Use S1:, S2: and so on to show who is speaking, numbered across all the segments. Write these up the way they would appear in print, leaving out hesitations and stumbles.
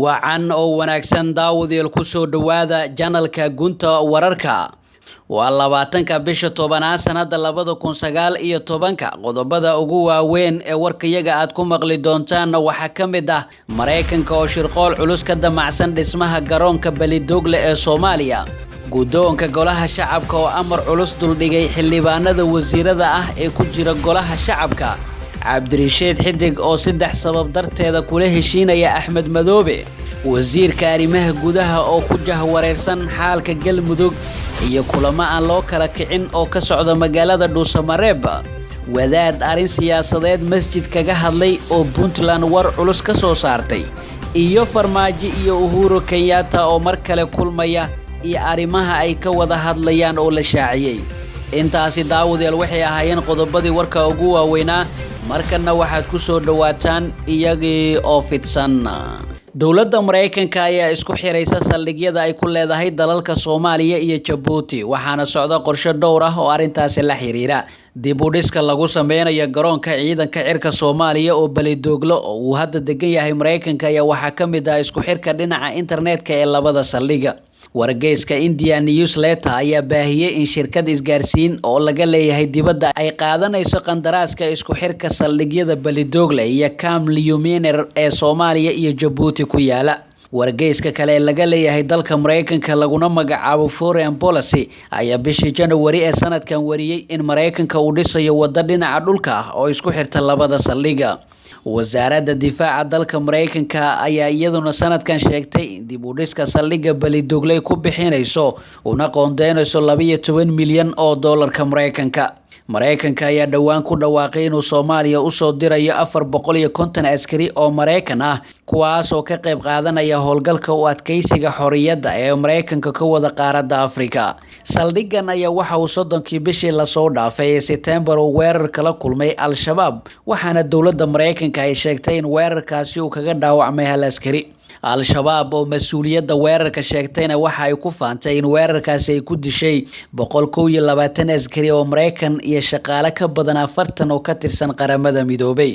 S1: wacan oo wanaagsan daawadayaal ku soo dhawaada channelka gunta wararka waa 20ka bisha 10 sanada 2019 qodobada ugu waaweyn ee warkayaga aad ku maqli doontaan waxa kamid ah Mareykanka oo shirqool culus ka damacsan dhismaha garoonka Balidogle ee Soomaaliya gudoonka golaha shacabka oo amar culus duldhigay xildhibaanada wasiirada ah ee ku jira golaha shacabka Cabdirashiid Xidig oo 3 sabab darteeda kula heshiinaya Axmed Madoobe wasiirka arrimaha gudaha oo ku jahwareersan xaalka Galmudug iyo kulamo aan loo kala kicin oo ka socda magaalada Dhuusamareeb wadaad arin siyaasadeed masjid kaga hadlay oo Puntland war culus ka soo saartay iyo Farmaajo iyo Uhuru Kenyatta oo mar kale kulmaya iyo arimaha ay ka wada hadlayaan oo la shaaciyay intaasi daawadayaal waxay ahaayeen qodobadii warka ugu waaweynaa markana waxaad ku soo dhawaataan iyagii oo fidsan dawladda Mareykanka ayaa isku xiraysa saldhigyada ay ku leedahay dalalka Soomaaliya iyo Djibouti waxaana socda qorshe dhowr ah oo arintaasi la xiriira dib u dhiska lagu sameeyo garoonka ciidanka cirka Soomaaliya oo Balidogle oo uu hadda degan yahay Mareykanka ayaa waxa kamid ah isku xirka dhinaca internetka ee labada saldhiga wargeyska India Newsletter ayaa baahiyay in shirkad isgaarsiin oo laga leeyahay dibadda ay qaadanayso qandaraaska isku xirka saldhigyada Balidogle iyo Camp-Leuminer ee Soomaaliya iyo Djibouti ku yaala wargeyska kale laga leeyahay dalka Mareykanka laguna magacaabo Foreign Policy ayaa bishii January ee sanadkan wariyay in Mareykanka uu dhisayo waddo dhinaca dhulka ah oo isku xirta labada saldhiga wasaaradda difaaca dalka Mareykanka ayaa iyaduna sanadkan sheegtay in dib u dhiska saldhiga Balidogle ku bixinayso una qoondeynayso 12 milyan oo dollarka Mareykanka ayaa dhawaan ku dhawaaqay inuu Soomaaliya u soo dirayo 450 askari oo Mareykan ah kuwaas oo ka qayb qaadanaya howlgalka u adkeysiga xorriyadda ee Mareykanka ka wada qaaradda Afrika saldhigan ayaa waxa uu 30kii bishii la soo dhaafay September oo weerar kala kulmay Al-Shabaab waxaana dawladda Mareykanka ay sheegtay in weerarkaasi uu kaga dhaawacmay hal askari Al-Shabaab oo mas'uuliyadda weerarka sheegtayna waxa ay ku faantay in weerarkaasi ay ku dishay 120 askari oo Mareykan iyo shaqaale ka badan 40 oo ka tirsan qaramada midoobay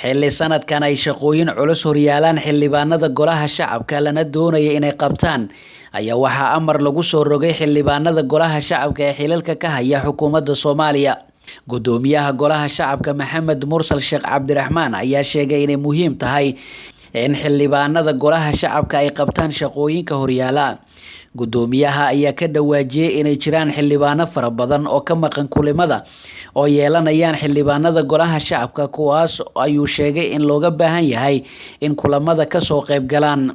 S1: xilli sanadkan ay shaqooyin culus horyaalaan xildhibaanada golaha shacabka lana doonaya inay qabtaan ayaa waxa amar lagu soo rogay xildhibaanada golaha shacabka ee xilalka ka haya xukuumadda Soomaaliya gudoomiyaha golaha shacabka Maxamed Mursal Sheekh Cabdiraxmaan ayaa sheegay inay muhiim tahay in xildhibaanada golaha shacabka ay qabtaan shaqooyinka horyaala gudoomiyaha ayaa ka dhawaajiyay inay jiraan xildhibaano fara badan oo ka maqan kulimada oo yeelanayaan xildhibaanada golaha shacabka kuwaas ayuu sheegay in looga baahan yahay in kulamada ka soo qayb galaan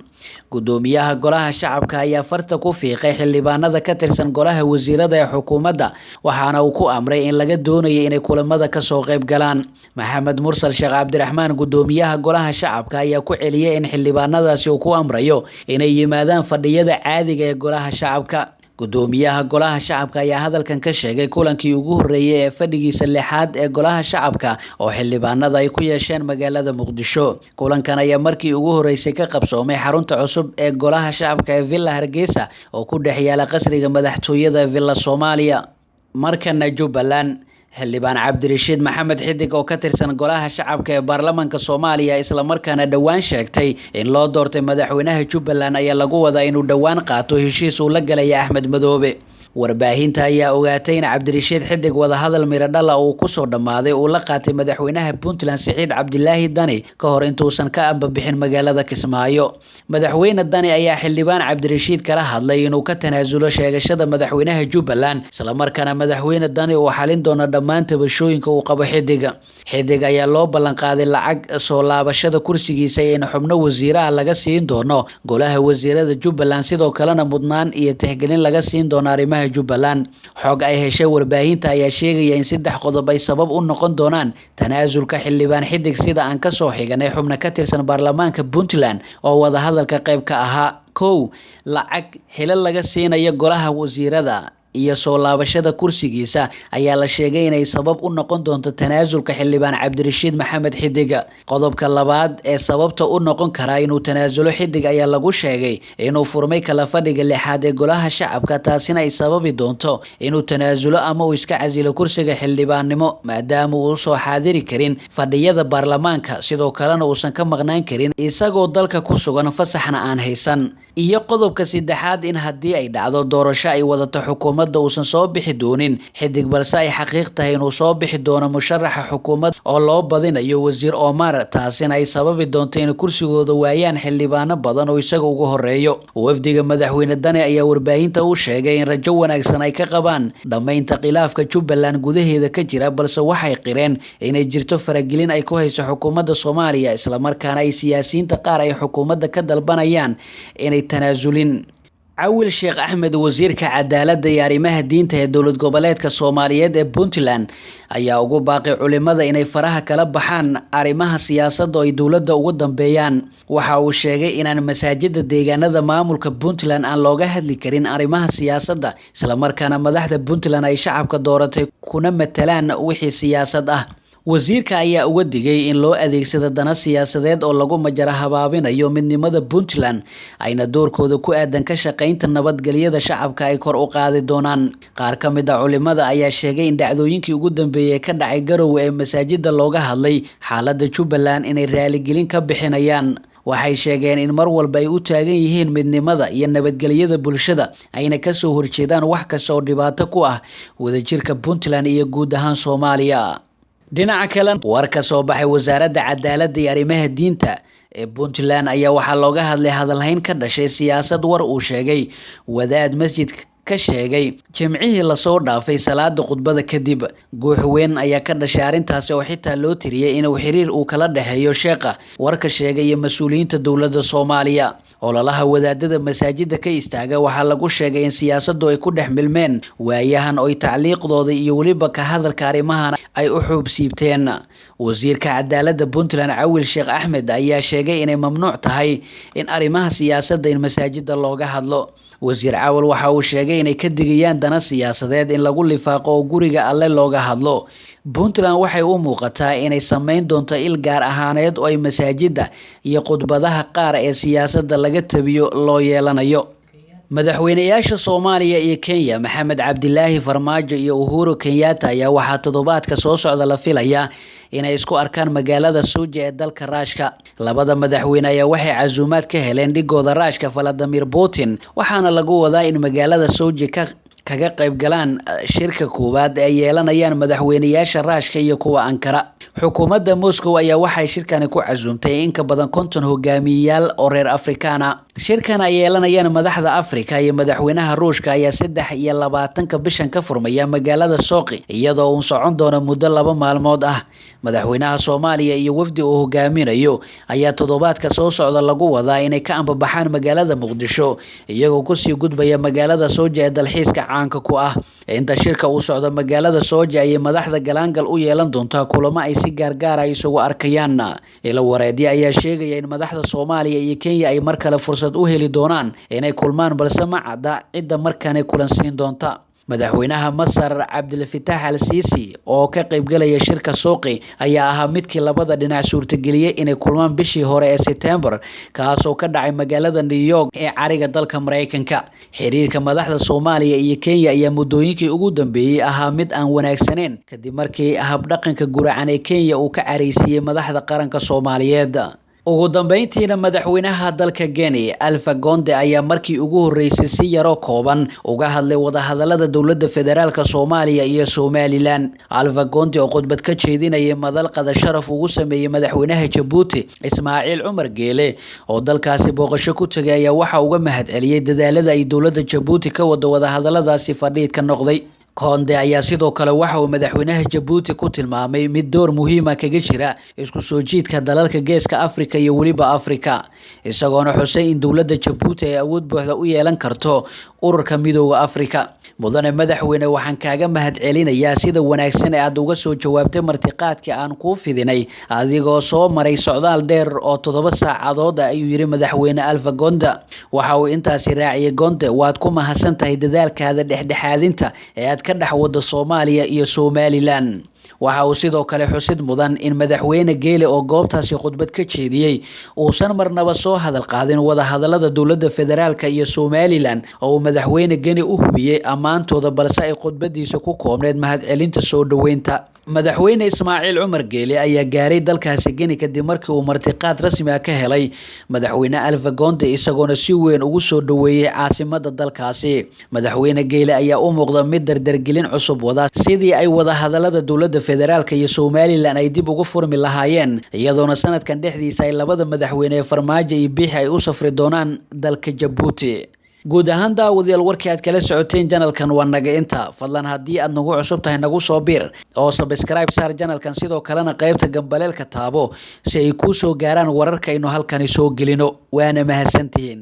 S1: gudoomiyaha golaha shacabka ayaa farta ku fiiqay xildhibaanada ka tirsan golaha wasiirada ee xukuumadda waxaana uu ku amray in laga doonayo inay kulamada ka soo qayb galaan Maxamed Mursal Sheekh Cabdiraxmaan gudoomiyaha golaha shacabka ayaa ku celiyay in xildhibaanadaasi uu ku amrayo inay yimaadaan fadhiyada caadiga ee golaha shacabka gudoomiyaha golaha shacabka ayaa hadalkan ka sheegay kulankii ugu horeeyay ee fadhigiisa 6aad ee golaha shacabka oo xildhibaanada ay ku yeesheen magaalada Muqdisho kulankan ayaa markii ugu horeysay ka qabsoomay xarunta cusub ee golaha shacabka ee Villa Hargeysa oo ku dhex yaala qasriga madaxtooyada Villa Soomaaliya markana Jubbaland xildhibaan Cabdirashiid Maxamed Xidig oo ka tirsan golaha shacabka ee baarlamaanka Soomaaliya isla markaana dhawaan sheegtay in loo doortay madaxweynaha Jubbaland ayaa lagu wadaa inuu dhawaan qaato heshiis uu la galay Axmed Madoobe warbaahinta ayaa ogaatay in Cabdirashiid Xidig wada hadal miradhala uu ku soo dhamaaday uu la qaatay madaxweynaha Puntland Siciid Cabdilaahi Dani ka hor intuusan ka ambabixin magaalada Kismaayo madaxweyne Dani ayaa xildhibaan Cabdirashiid kala hadlay inuu ka tanaasulo sheegashada madaxweynaha Jubbaland isla markaana madaxweyne Dani uu xalin doono dhammaan tabashooyinka uu qabo Xidig ayaa loo ballan qaaday lacag soo laabashada kursigiisa in xubno wasiiraha laga siin doono golaha wasiirada Jubbaland sidoo kalena mudnaan iyo tixgelin laga siin doono arimaha Jubbaland xog ay heshay warbaahinta ayaa sheegaya in 3 qodob ay sabab u noqon doonaan tanaasulka xildhibaan Xidig sida aan ka soo xiganay xubno ka tirsan baarlamaanka Puntland oo wada hadalka qayb ka ahaa 1 lacag xilal laga siinayo golaha wasiirada iyo soo laabashada kursigiisa ayaa la sheegay inay sabab u noqon doonto tanaasulka xildhibaan Cabdirashiid Maxamed Xidig. Qodobka labaad ee sababta u noqon kara inuu tanaasulo Xidig ayaa lagu sheegay inuu furmay kala fadhiga lixaad ee golaha shacabka, taasina ay sababi doonto inuu tanaasulo ama uu iska casilo kursiga xildhibaannimo maadaama uu soo xaadiri karin fadhiyada baarlamaanka, sidoo kalena uusan ka maqnaan karin isagoo dalka ku sugan fasaxna aan haysan. Iyo qodobka saddexaad in haddii ay dhacdo doorasho ay wadato xukuumadda uusan soo bixi doonin Xidig, balse ay xaqiiq tahay inuu soo bixi doono musharaxa xukuumad oo loo badinayo Wasiir Omar, taasina ay sababi doonto in kursigooda waayaan xildhibaano badan oo isaga ugu horeeyo. Wafdiga madaxweyne Dani ayaa warbaahinta u sheegay in rajo wanaagsan ay ka qabaan dhamaynta khilaafka Jubbaland gudaheeda ka jira, balse waxay qireen inay jirto faragelin ay ku hayso xukuumadda Soomaaliya, isla markaana ay siyaasiyiinta qaar ay xukuumadda ka dalbanayaan inay tanaasulin. Cawil Sheekh Axmed, wasiirka cadaaladda iyo arrimaha diinta ee dowlad goboleedka Soomaaliyeed ee Puntland, ayaa ugu baaqay culimada inay faraha kala baxaan arrimaha siyaasadda oo ay dowladda ugu dambeeyaan. Waxa uu sheegay inaan masaajida deegaanada maamulka Puntland aan looga hadli karin arrimaha siyaasadda, isla markaana madaxda Puntland ay shacabka dooratay kuna matalaan wixii siyaasad ah. Wasiirka ayaa uga digay in loo adeegsado dana siyaasadeed oo lagu majara habaabinayo midnimada Puntland, ayna doorkooda ku aadan ka shaqaynta nabadgelyada shacabka ay kor u qaadi doonaan. Qaar ka mid ah culimada ayaa sheegay in dhacdooyinkii ugu dambeeyay ka dhacay Garowe ee masaajida looga hadlay xaaladda Jubbaland inay raaligelin ka bixinayaan. Waxay sheegeen in mar walba ay u taagan yihiin midnimada iyo nabadgelyada bulshada, ayna ka soo horjeedaan wax kasta oo dhibaato ku ah wadajirka Puntland iyo guud ahaan Soomaaliya. Dhinaca kale, war ka soo baxay wasaaradda cadaaladda iyo arrimaha diinta ee Puntland ayaa waxaa looga hadlay hadalhayn ka dhashay siyaasad war uu sheegay wadaad masjid ka sheegay jimcihii lasoo dhaafay salaada khudbada kadib. Guux weyn ayaa ka dhashay arrintaasi oo xitaa loo tiriyay inuu xiriir uu kala dhexeeyo sheekha warka sheegay iyo mas'uuliyiinta dowladda Soomaaliya. Ololaha wadaadada masaajida ka istaaga waxaa lagu sheegay in siyaasaddu ay ku dhex milmeen waayahan oo tacliiqdooda iyo weliba ka hadalka arrimahan ay u xuubsiibteen. Wasiirka cadaaladda Puntland Cawil Sheekh Axmed ayaa sheegay inay mamnuuc tahay in arrimaha siyaasadda in masaajida looga hadlo. Wasiir Cawil waxa uu sheegay inay ka digayaan dana siyaasadeed in lagu lifaaqo oo guriga Alle looga hadlo. Puntland waxay u muuqataa inay sameyn doonto il gaar ahaaneed oo ay masaajida iyo khudbadaha qaar ee siyaasadda laga tabiyo loo yeelanayo. Madaxweynayaasha Soomaaliya iyo Kenya Maxamed Cabdilaahi Farmaajo iyo Uhuru Kenyatta ayaa waxaa toddobaadka soo socda la filayaa inay isku arkaan magaalada Sochi ee dalka Ruushka. Labada madaxweyne ayaa waxay casuumaad ka heleen dhigooda Ruushka Vladimir Putin, waxaana lagu wadaa in magaalada Sochi kaga qayb galaan shirka koowaad ay yeelanayaan madaxweynayaasha Ruushka iyo kuwa Ankara. Xukuumadda Moscow ayaa waxay shirkani ku casuumtay in ka badan 50 hogaamiyayaal oo reer Afrikaan ah. Shirkan ay yeelanayaan madaxda Afrika iyo madaxweynaha Ruushka ayaa 23 bishan ka furmaya magaalada Sochi, iyadoo uu socon doono muddo 2 maalmood ah. Madaxweynaha Soomaaliya iyo wafdi uu hogaaminayo ayaa toddobaadka soo socda lagu wadaa inay ka ambabaxaan magaalada Muqdisho, iyagoo ku sii gudbaya magaalada Sochi ee dalxiiska caanka ku ah. Inta shirka uu socdo magaalada Sochi ay madaxda galaangal u yeelan doontaa kulamo ay si gaargaar ah isugu arkayaan. Ila wareedyo ayaa sheegaya in madaxda Soomaaliya iyo Kenya ay mar kale fursad u heli doonaan inay kulmaan, balse ma cadda cidda markaan kulan siin doonta. Madaxweynaha Masar Cabdul Fattah al-Sisi oo ka qayb galaya shirka Sochi ayaa ahaa midkii labada dhinac suurtageliyay inay kulmaan bishii hore ee September, kaasoo ka dhacay magaalada New York ee cariga dalka Mareykanka. Xiriirka madaxda Soomaaliya iyo Kenya ayaa muddooyinkii ugu dambeeyay ahaa mid aan wanaagsaneyn kadib markii habdhaqanka guracan ee Kenya uu ka careysiiyay madaxda qaranka Soomaaliyeed. ugu dambeyntiina madaxweynaha dalka Guinea Alpha Conde ayaa markii ugu horeysay si yaro kooban uga hadlay wadahadalada dowladda federaalka Soomaaliya iyo Somaliland. Alpha Conde oo khudbad ka jeedinayay madal qada sharaf ugu sameeyay madaxweynaha Djibouti Ismaaciil Cumar Geele oo dalkaasi booqasho ku tagay waxa uga mahadceliyay dadaalada ay dowladda Djibouti ka wado wadahadaladaasi fadhiid ka noqday. Konde ayaa sidoo kale waxa uu madaxweynaha Djibouti ku tilmaamay mid door muhiim ah kaga jira isku soo jiidka dalalka Geeska Afrika iyo waliba Afrika isagoona xusay in dawladda Djibouti ay awood buuxda u yeelan karto ururka midowga Afrika. Mudane madaxweyne, waxaan kaaga mahadcelinayaa sida wanaagsan ee aad uga soo jawaabtay martiqaadkii aan kuu fidinay adigoo soo maray socdaal dheer oo 7 saacadood ayuu yiri madaxweyne Alpha Conde. Waxa uu intaasi raaciyay Conde, waad ku mahadsantahay dadaalkaada dhexdhexaadinta ee aad ka dhex wada Soomaaliya iyo Somaliland. waxa uu sidoo kale xusid mudan in madaxweyne Geele oo goobtaasi khudbad ka jeediyay uusan marnaba soo hadal qaadin wada hadalada dawladda federaalka iyo Somaliland oo madaxweyne Geni u hubiyay amaantooda, balse ay khudbadiisa ku koobneed mahadcelinta soo dhaweynta. madaxweyne Ismaaciil Cumar Geele ayaa gaaray dalkaasi Geni kadib markii uu martiqaad rasmi ah ka helay madaxweyne Alpha Conde isagoona si weyn ugu soo dhaweeyay caasimadda dalkaasi. madaxweyne Geele ayaa u muuqda mid dardargelin cusub wada sidii ay wada hadalada dawladda federaalka iyo Somaliland ay dib ugu furmi lahaayeen, iyadoona sanadkan dhexdiisa ay labada madaxweyne Farmaajo iyo Biixi ay u safri doonaan dalka Djibouti. guud ahaan daawadayaal warkii aad kala socoteen channelkan waa naga inta. fadlan haddii aad nagu cusub tahay nagu soo biir oo subscribe saar channelkan, sidoo kalena qaybta gambaleelka taabo si ay kuu soo gaaraan wararka aynu halkani soo gelino. waana mahadsantihiin.